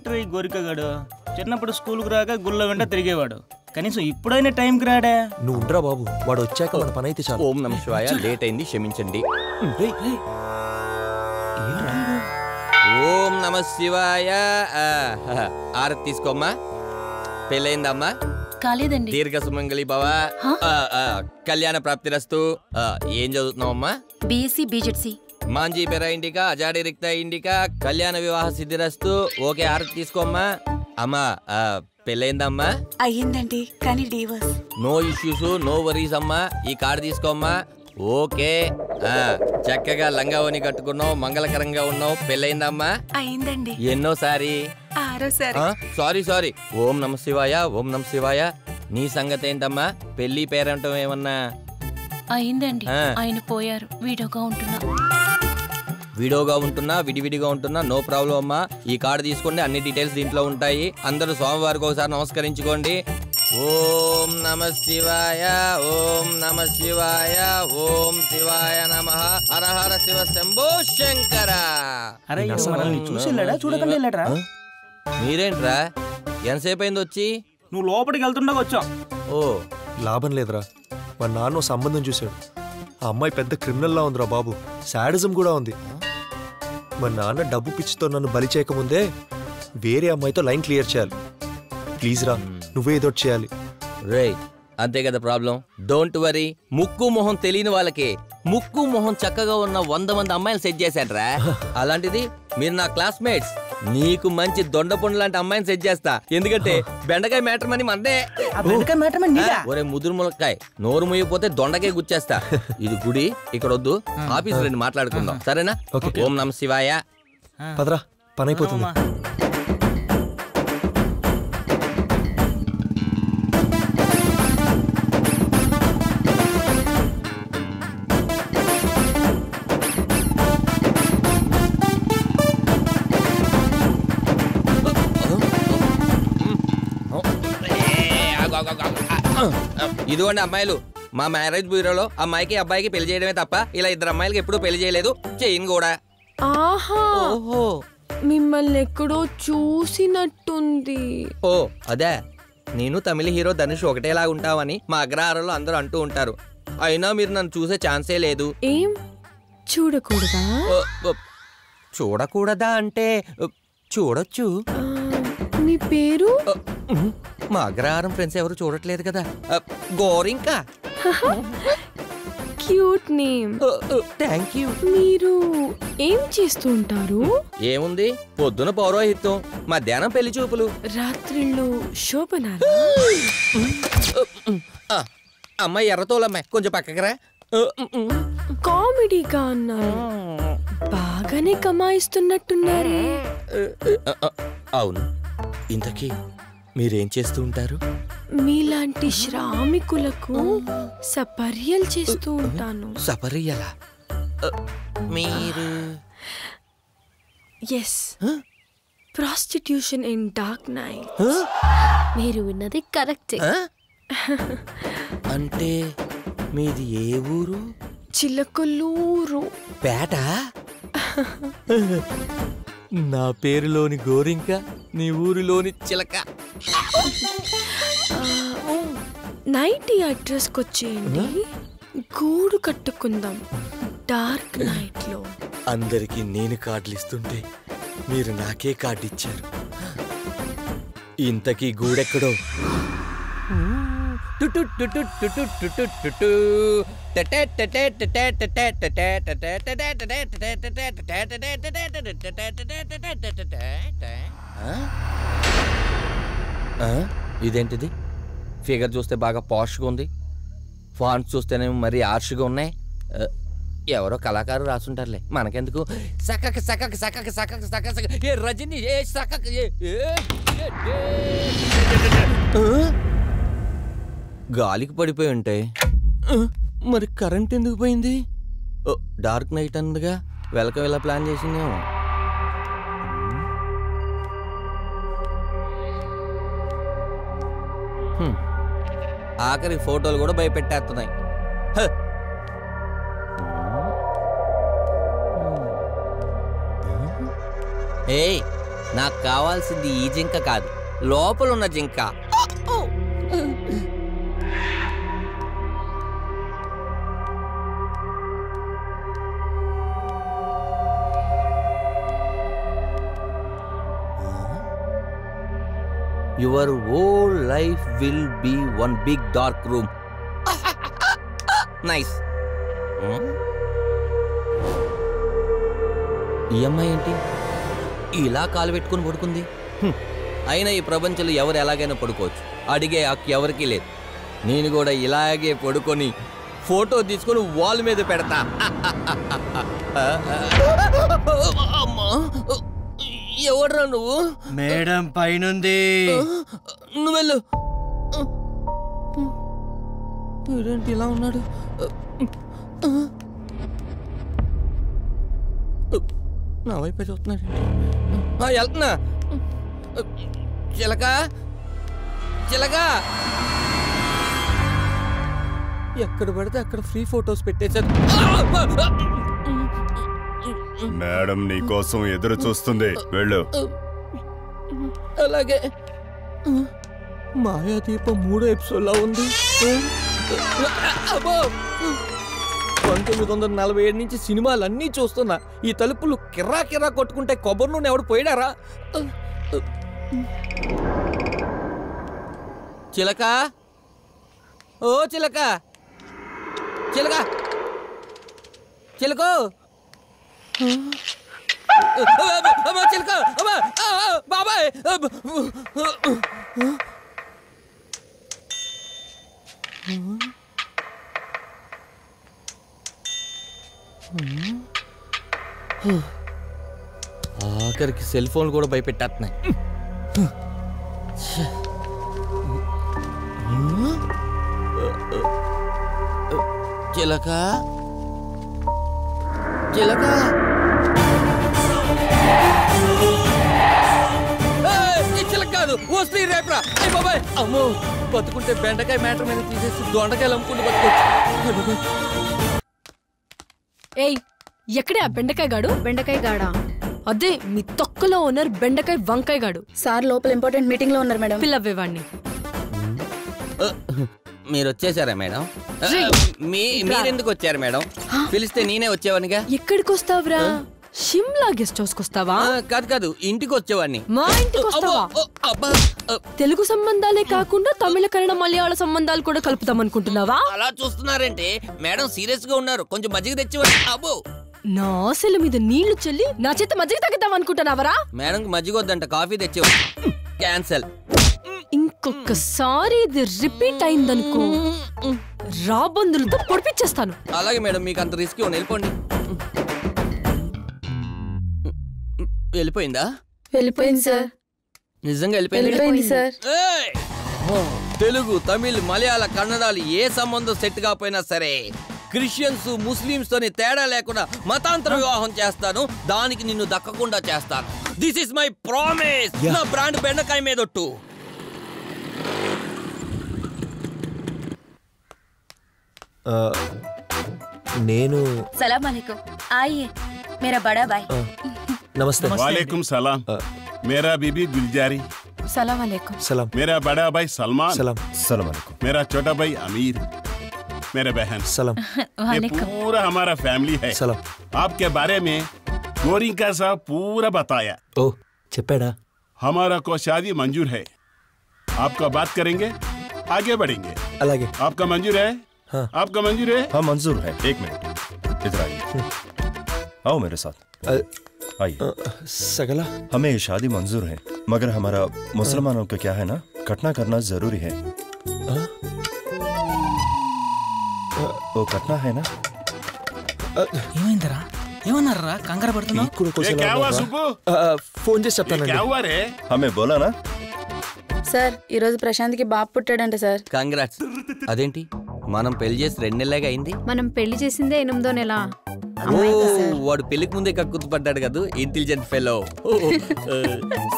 Entry గోరికగాడు చిన్నప్పుడు స్కూల్కి రాక గుళ్ళ వెంట తిరిగేవాడు. కనీసం ఇప్పుడైనా టైంకి రాడా? నువ్వు ఉండరా బాబు, వాడు వచ్చాక మన పని అయితే చాలు. ఓం నమః శివాయ. లేట్ అయింది, క్షమించండి. ఓం నమః శివాయ. ఆరతి తీసుకోమ్మా. పెళ్ళయిందమ్మా? కాలేదండి. దీర్ఘ సుమంగళి భవ, కళ్యాణ ప్రాప్తిరస్తు. ఏం చదువుతున్నావమ్మా? BSc BZC. Mangifera indica, azadirachta indica, కళ్యాణ వివాహ సిద్ధిరస్తు. ఓకే, ఆరతి తీసుకోమ్మా. అమ్మా పెళ్ళయిందమ్మా? అయ్యిందండి, కానీ divorce. No issues, no worries అమ్మా. ఈ కార్డు తీసుకోమ్మా. ఓకే, చక్కగా లంగావని కట్టుకున్నావు, మంగళకరంగా ఉన్నావు. పెళ్ళయిందమ్మా? అయ్యిందండి. ఎన్నోసారి? సారీ. ఓం నమః శివాయ, ఓం నమః శివాయ. నీ సంగతి ఏంటమ్మా? పెళ్లి పేరంటం ఏమన్నా అయిందండి. ఆయన పోయారు. వీడియోగా ఉంటున్నా విడివిడిగా ఉంటున్నా నో ప్రాబ్లం అమ్మా. ఈ కార్డు తీసుకోండి, అన్ని డీటెయిల్స్ దీంట్లో ఉంటాయి. అందరూ స్వామివారికి ఒకసారి నమస్కరించుకోండి. ఓం నమః శివాయ, ఓం నమః శివాయ, ఓం శివాయ నమః. హర హర శివ శంభో శంకర. అరే మనల్ని చూసి చూడకుండా వెళ్ళాడ్రా. మీరేంట్రా ఎంతసేపు అయింది వచ్చి? నువ్వు లోపలికి వెళ్తుండగా వచ్చావు. ఓ లాభం లేదురా, మా నాన్న సంబంధం చూశాడు. ఆ అమ్మాయి పెద్ద క్రిమినల్లా ఉందిరా బాబు, శాడిజం కూడా ఉంది. మా నాన్న డబ్బు పిచ్చితో నన్ను బలి చేయకముందే వేరే అమ్మాయితో లైన్ క్లియర్ చేయాలి. ప్లీజ్ రా, నువ్వే ఏదో చేయాలి. రే అంతే కదా ప్రాబ్లం. Don't worry. ముక్కు మొహం తెలియని వాళ్ళకి ముక్కు మొహం చక్కగా ఉన్న 100 మంది అమ్మాయిలు సెట్ చేశాడ్రా. అలాంటిది మీరు నా క్లాస్మేట్స్, నీకు మంచి దొండపండు లాంటి అమ్మాయిని సెట్ చేస్తా. ఎందుకంటే బెండకాయ మ్యాటర్ మని మందే. ఒరే ముదురు ములక్కాయ, నోరు ముయ్యపోతే దొండకాయ గుచ్చేస్తా. ఇది గుడి, ఇక్కడ వద్దు. ఆఫీస్ రండి, మాట్లాడుకుందాం, సరేనా? ఓం నమః శివాయ. పదరా, పని అయిపోతుంది. ఇదిగోండి అమ్మాయిలు, మా మ్యారేజ్ బ్యూరోలో అమ్మాయికి అబ్బాయికి పెళ్లి చేయడమే తప్ప ఇలా 2 అమ్మాయిలకి ఎప్పుడు పెళ్లి చేయలేదు, చేయను కూడా. ఓహో, మిమ్మల్ని ఎక్కడో చూసినట్టుంది. ఓ అదే, నేను తమిళ హీరో ధనుష్ ఒకటేలాగా ఉంటావని మా అగ్రహారంలో అందరూ అంటూ ఉంటారు. అయినా మీరు నన్ను చూసే ఛాన్సే లేదు. ఏం చూడకూడదా? చూడకూడదా అంటే చూడొచ్చు. మీ పేరు? మా అగ్రహారం ఫ్రెండ్స్ ఎవరు చూడట్లేదు కదా. Gorinka. Cute name. Thank you. మీరు ఏం చేస్తూ ఉంటారు? ఏముంది, పొద్దున పౌరోహిత్యం, మధ్యాహ్నం పెళ్లి చూపులు, రాత్రిళ్ళు శోభనాలు. అమ్మాయి ఎర్రతోలమ్మాయి, కొంచెం పక్కకరా. కామెడీగా అన్నారు, బాగానే కమాయిస్తున్నట్టున్నారే. అవును, ఇంతకీ మీరేం చేస్తూ ఉంటారు? మీలాంటి శ్రామికులకు సపర్యలు చేస్తూ ఉంటాను. సపర్యలా? మీరు? Yes, prostitution in dark night. మీరు విన్నది కరెక్టే. అంటే మీది ఏ ఊరు? చిలకలూరు. పేట? నా పేరులోని గోరింక, నీ ఊరిలోని చిలక. నైట్ ఈ అడ్రస్కి వచ్చేయండి, గూడు కట్టుకుందాం డార్క్ నైట్ లో. అందరికి నేను కార్డులు ఇస్తుంటే మీరు నాకే కార్డు ఇచ్చారు. ఇంతకీ గూడెక్కడో? ఇదేంటిది? ఫిగర్ చూస్తే బాగా పాష్గా ఉంది, ఫాంట్స్ చూస్తేనే మరీ ఆర్ష్గా ఉన్నాయి. ఎవరో కళాకారు రాసుంటారులే, మనకెందుకు. సకక సకక సకక సకక సకక సక ఏ రజని ఏ సకక గాలికి పడిపోయి ఉంటాయి. మరి కరెంట్ ఎందుకు పోయింది? డార్క్ నైట్ అందుగా వెల్కమ్ ఇలా ప్లాన్ చేసిందేమో. ఆఖరి ఫోటోలు కూడా భయపెట్టేస్తున్నాయి. ఏయ్, నాకు కావాల్సింది ఈ జింక కాదు, లోపల ఉన్న జింక. Your whole life will be one big dark room. Nice. ఈ అమ్మాయి ఏంటి ఇలా కాలు పెట్టుకుని పడుకుంది? అయినా ఈ ప్రపంచంలో ఎవరు ఎలాగైనా పడుకోవచ్చు, అడిగే హక్కు ఎవరికీ లేదు. నేను కూడా ఇలాగే పడుకొని ఫోటో తీసుకొని వాల్ మీద పెడతా. ఎవడ్రా నువ్వు? మేడం పైనుంది. నువ్వెళ్ళు. ఏంటి ఇలా ఉన్నాడు? నా వైపు చూస్తున్నాడు. వెళ్తున్నా. చిలక చిలక, ఎక్కడ పడితే అక్కడ ఫ్రీ ఫోటోస్ పెట్టేశారు. మేడం నీ కోసం ఎదురు చూస్తుంది, వెళ్ళు. అలాగే. మాయాదీపం 3వ ఎపిసోడ్లా ఉంది. 1947 నుంచి సినిమాలన్నీ చూస్తున్నా. ఈ తలుపులు కిర్రా కిర్రా కొట్టుకుంటే కొబ్బరి నూనె ఎవడు పోయిడారా? చిలక, ఓ చిలక, చిలక, చిలకో, చిలక, బాబాయ్. ఆఖరికి సెల్ ఫోన్ కూడా భయపెట్టేస్తున్నాయి. చిలక, చిలక, చిలక కాదు, వస్తే రేపరా. బాబాయ్, అమ్మో, బతుకుంటే బెండకాయ మ్యాటర్ మీద తీసేసి దొండకాయలు అమ్ముకుంటూ బతుకోవచ్చు. ఏయ్, ఎక్కడే ఆ బెండకాయ గాడు? బెండకాయ గాడా? అదే మీ తొక్కలో ఓనర్ బెండకాయ వంకాయ గాడు. సార్ లోపల ఇంపార్టెంట్ మీటింగ్ లో ఉన్నారు మేడం. పిల్లవ్వేవాడిని. మీరు వచ్చేసారా మేడం? మీరెందుకు వచ్చారు మేడం? పిలిస్తే నేనే వచ్చేవాడిగా. ఎక్కడికి వస్తావురా? షిమ్లా గెస్ట్ హౌస్ వస్తావా? కాదు కాదు, ఇంటికి వచ్చేవాడిని. మా ఇంటికి వస్తావా? తెలుగు సంబంధాలే కాకుండా తమిళ, కన్నడ, మలయాళ సంబంధాలు కూడా కలుపుతాం అనుకుంటున్నావా? అలా చూస్తున్నారంటే మేడం సీరియస్ గా ఉన్నారు. కొంచెం మజ్జిగ తెచ్చేవాడి. అబ్బో, నా ఆశల మీద నీళ్లు చెల్లి నా చేత మజ్జిగ తగ్గిద్దాం అనుకుంటున్నావరా? మేడం మజ్జిగ వద్దంట, కాఫీ తెచ్చేవాడు. క్యాన్సల్. ఇంకొకసారి ఇది రిపీట్ అయిందనుకో, రాబందులతో పొడిపించేస్తాను. అలాగే మేడం, మీకు అంత రిస్క్ ఇవ్వండి, వెళ్ళిపోండి. వెళ్ళిపోయిందా? వెళ్ళిపోయింది సార్. నిజంగా వెళ్ళిపోయింది సార్. తెలుగు, తమిళ్, మలయాళ, కన్నడాలు ఏ సంబంధం సెట్ కాకపోయినా సరే క్రిస్టియన్స్, ముస్లిమ్స్ తోని తేడా లేకుండా మతాంతర వివాహం చేస్తాను. దానికి నిన్ను దక్కకుండా చేస్తాను. This is my promise. నా బ్రాండ్ బెండకాయ మీదొట్టు. నేను సలాం अलैकुम, आइए मेरा बड़ा भाई. నమస్తే. वालेकुम सलाम. मेरा बीबी गुलजारी. సలాం అలైకుం. సలాం. मेरा बड़ा भाई सलमान. సలాం. सलाम अलैकुम. मेरा छोटा भाई अमीर. मेरे बहन. సలాం. ये पूरा हमारा फैमिली है. సలాం. आपके बारे में गोरी का साहब पूरा बताया. ఓ చెప్పాడా? हमारा को शादी मंजूर है. आपका बात करेंगे, आगे बढ़ेंगे. అలాగే. आपका मंजूर है? हाँ. आपका मंजूर है? हाँ मंजूर है. एक मिनट इधर आइए. आओ मेरे साथ आइए. సగల हमें ये शादी मंजूर है, मगर हमारा मुसलमानों का क्या है ना, कटना करना जरूरी है. वो कटना है ना. ఏమైందిరా? ఏమన్నారా? కంగారు పడుతున్నావు? ये क्या हुआ सुब्बू? ఫోన్ చేసి ये చెప్తానండి. क्या हुआ रे? हमें बोला ना. సార్, ఈ రోజు ప్రశాంత్కి బాబు పుట్టాడంట సార్. కంగ్రాట్స్. అదేంటి, మనం పెళ్లి చేసి 2 నెలలుగా అయింది. మనం పెళ్లి చేసిందే 8వ నెల. ఓ, వాడు పెళ్లికి ముందే కక్కుతుపడ్డాడు కదా, intelligent fellow.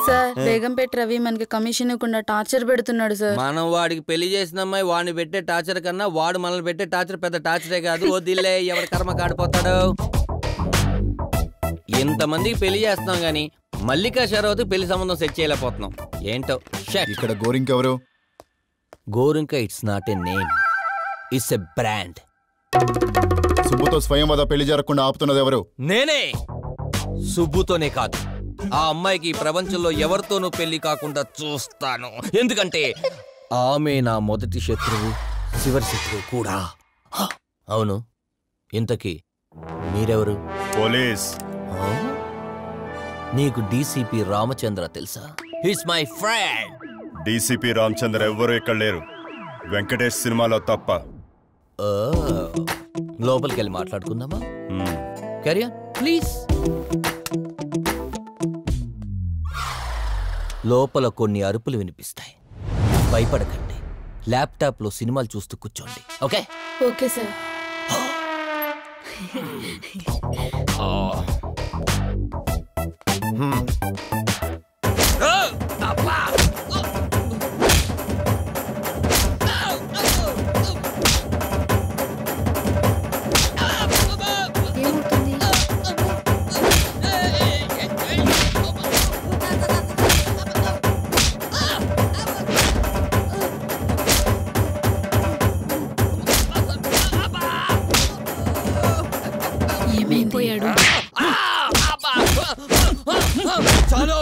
Sir, Begumpet Ravi మనకి కమిషన్ ఇవ్వకుండా టార్చర్ పెడుతున్నాడు సార్. మనం వాడికి పెళ్లి చేసిన అమ్మాయి వాడిని పెట్టే టార్చర్ కన్నా వాడు మనల్ని పెట్టే టార్చర్ పెద్ద టార్చరే కాదు. వదిలే, ఎవరి కర్మ కాడిపోతాడు. ఇంతమందికి పెళ్లి చేస్తున్నాం గాని మల్లికా షరావతి పెళ్లి సంబంధం సెట్ చేయలేకపోతున్నాం. ఏంటో. ఇక్కడ గోరింక ఎవరు? Gorinka it's not a name, it's a brand. సుబ్బుతో స్వయంవద పెళ్లి జరగకుండా ఆపుతున్నది ఎవరు? నేనే. సుబ్బుతోనే కాదు, ఆ అమ్మాయికి ప్రపంచంలో ఎవరితోనూ పెళ్లి కాకుండా చూస్తాను. ఎందుకంటే ఆమె నా మొదటి శత్రువు, చివరి శత్రువు కూడా. అవును, ఇంతకీ మీరెవరు? పోలీస్. నీకు డీసీపీ రామచంద్ర తెలుసా? He's my friend. DCP Ramachandra ఎవ్వరూ ఇక్కడ లేరు, వెంకటేష్ సినిమాలో తప్ప. లోపలికి వెళ్ళి మాట్లాడుకుందామా? Carrier please. లోపల కొన్ని అరుపులు వినిపిస్తాయి, భయపడకండి. ల్యాప్టాప్లో సినిమాలు చూస్తూ కూర్చోండి. ఓకే? Okay sir. చాలు,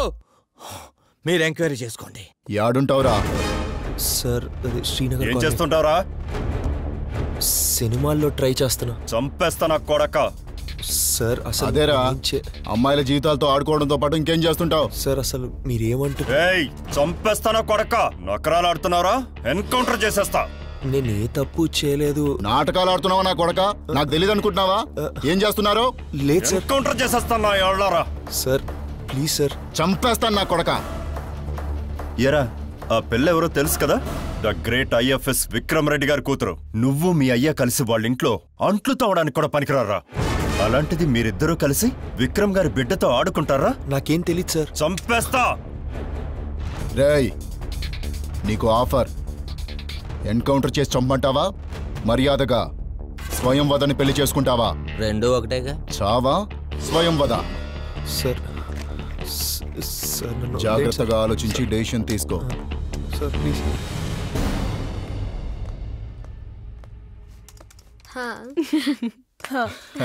మీరు ఎంక్వైరీ చేసుకోండి. యాడుంటావురా? సార్ శ్రీనగర్. ఏం చేస్తుంటావురా? సినిమాల్లో ట్రై చేస్తున్నా. చంపేస్తానా కొడక. సార్ అసలు అదేరా, అమ్మాయిల జీవితాలతో ఆడుకోవడంతో పాటు ఇంకేం చేస్తుంటావు? సార్ అసలు మీరేమంటారు? ఏయ్, చంపేస్తానా కొడక. నకరాలు ఆడుతున్నావురా? ఎన్కౌంటర్ చేసేస్తా. నేను ఏ తప్పు చేయలేదు. నాటకాలు ఆడుతున్నావా నా కొడక? నాకు తెలియదు అనుకుంటున్నావా? ఏం చేస్తున్నారు? లేదు సార్. ఎన్కౌంటర్ చేసేస్తాను ఎవడారా. Sir please sir. చంపేస్తాను నా కొడక. ఎరా, ఆ పిల్ల ఎవరో తెలుసు కదా? The great IFS Vikram Reddy గారి కూతురు. నువ్వు మీ అయ్యా కలిసి వాళ్ళ ఇంట్లో అంట్లు తవ్వడానికి కూడా పనికిరారా. అలాంటిది మీరిద్దరూ కలిసి విక్రమ్ గారి బిడ్డతో ఆడుకుంటారా? నాకేం తెలియదు సార్. చంపేస్తా. రేయ్, నీకు ఆఫర్. ఎన్కౌంటర్ చేసి చంపంటావా, మర్యాదగా స్వయంవదని పెళ్లి చేసుకుంటావా? రెండూ ఒకటేగా. చావా స్వయంవద? సార్ జాగ్రత్తగా ఆలోచించి డెసిషన్ తీసుకో. Sir please.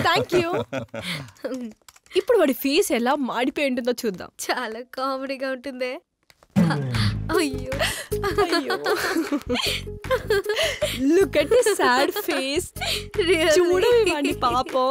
Thank you. ఇప్పుడు వాడి ఫేస్ ఎలా మాడిపోయి ఉంటుందో చూద్దాం. చాలా కామెడీగా ఉంటుంది. అయ్యో అయ్యో, look at the sad face. చూడవేమండి పాపం.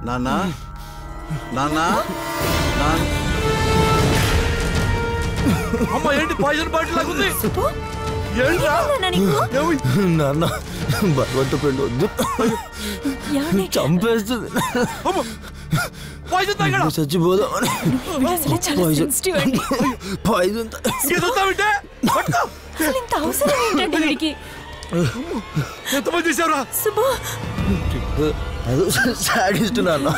నాన్నా, నాన్నా, అమ్మ ఏంటి పాయిజన్ బాటిల్ లాగుంది? నాన్న భగవంతు పెళ్ళి వద్దు, చంపేస్తుంది. చచ్చిపోదాం. పాయిజన్ ఎంతమంది చేశారా? సాడిస్ట్ నాన్న,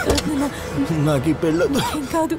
నాకు ఈ పెళ్ళొద్దు. కాదు